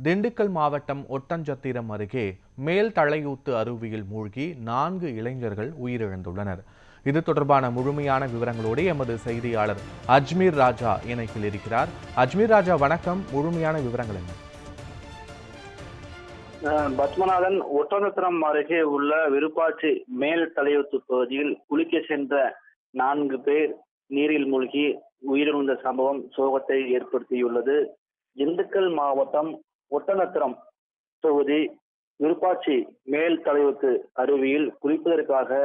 திண்டுக்கல் மாவட்டம் ஒட்டன்சத்திரம் அருகே மேல் தலையூத்து அருவியில் மூழ்கி 4 இளைஞர்கள் உயிரிழந்துள்ளனர். இது தொடர்பான முழுமையான விவரங்களோடு எமது செய்தியாளர் அஜ்மீர் ராஜா இணைப்பில் இருக்கிறார். அஜ்மீர் ராஜா, வணக்கம். முழுமையான விவரங்கள் என்ன? பத்மநாதன், ஒட்டன்சத்திரம் அருகே உள்ள விருப்பாச்சி மேல் தலையூத்து பகுதியில் குளிக்க சென்ற 4 பேர் நீரில் மூழ்கி உயிரிழந்த சம்பவம் சோகத்தை ஏற்படுத்தியுள்ளது. திண்டுக்கல் மாவட்டம் ஒட்டன்சத்திரம் தொகுதி விருப்பாச்சி மேல் தலையூத்து அருவியில் குளிப்பதற்காக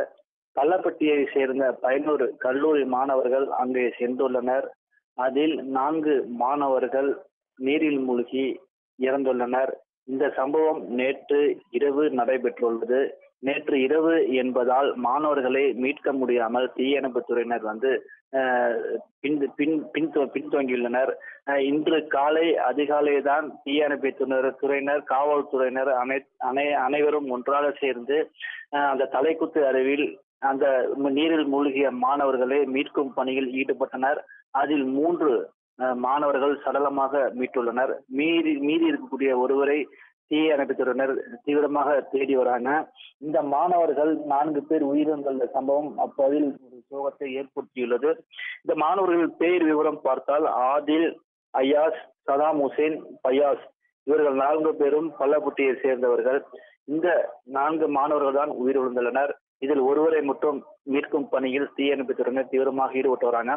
கள்ளப்பட்டியை சேர்ந்த 11 கல்லூரி மாணவர்கள் அங்கே சென்றுள்ளனர். அதில் 4 மாணவர்கள் நீரில் மூழ்கி இறந்துள்ளனர். இந்த சம்பவம் நேற்று இரவு நடைபெற்றுள்ளது. நேற்று இரவு என்பதால் மாணவர்களை மீட்க முடியாமல் தீயணைப்புத்துறையினர் பின்தங்கியுள்ளனர். இன்று காலை அதிகாலை தான் துறையினர் காவல்துறையினர் அனைவரும் ஒன்றாக சேர்ந்து அந்த தலைக்குத்து அருவியில் அந்த நீரில் மூழ்கிய மாணவர்களை மீட்கும் பணியில் ஈடுபட்டனர். அதில் 3 மாணவர்கள் சடலமாக மீட்டுள்ளனர். மீதி இருக்கக்கூடிய ஒருவரை தீயணைப்புத்துறையினர் தீவிரமாக தேடி வராங்க. இந்த மாணவர்கள் 4 பேர் உயிரிழந்த சம்பவம் அப்பகுதியில் ஒரு சோகத்தை ஏற்படுத்தியுள்ளது. இந்த மாணவர்கள் பேர் விவரம் பார்த்தால் ஆதில், ஐயாஸ், சதாம் ஹுசேன், பயாஸ், இவர்கள் 4 பேரும் பள்ளப்பட்டியை சேர்ந்தவர்கள். இந்த 4 மாணவர்கள் தான் உயிரிழந்துள்ளனர். இதில் ஒருவரை மட்டும் மீட்கும் பணியில் தீயணைப்புத்துறையினர் தீவிரமாக ஈடுபட்டு வராங்க.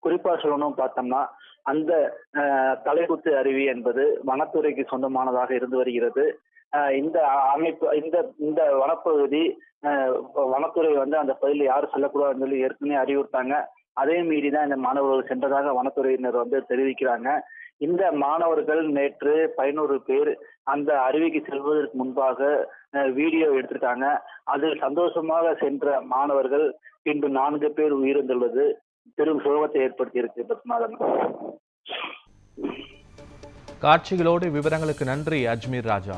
குறிப்பா சொல்லணும் பார்த்தோம்னா, அந்த தலைக்குத்து அருவி என்பது வனத்துறைக்கு சொந்தமானதாக இருந்து வருகிறது. இந்த அமைப்பு இந்த வனப்பகுதி வனத்துறை அந்த பகுதியில் யாரும் செல்லக்கூடாதுன்னு சொல்லி ஏற்கனவே அறிவுறுத்தாங்க. அதே மீறிதான் இந்த மாணவர்கள் சென்றதாக வனத்துறையினர் தெரிவிக்கிறாங்க. இந்த மாணவர்கள் நேற்று 11 பேர் அந்த அருவிக்கு செல்வதற்கு முன்பாக வீடியோ எடுத்திருக்காங்க. அதில் சந்தோஷமாக சென்ற மாணவர்கள் இன்று 4 பேர் உயிரிழந்துள்ளது பெரும் சோகத்தை ஏற்படுத்தியிருக்கு. பத்மநாதன், காட்சிகளோடு விவரங்களுக்கு நன்றி அஜ்மீர் ராஜா.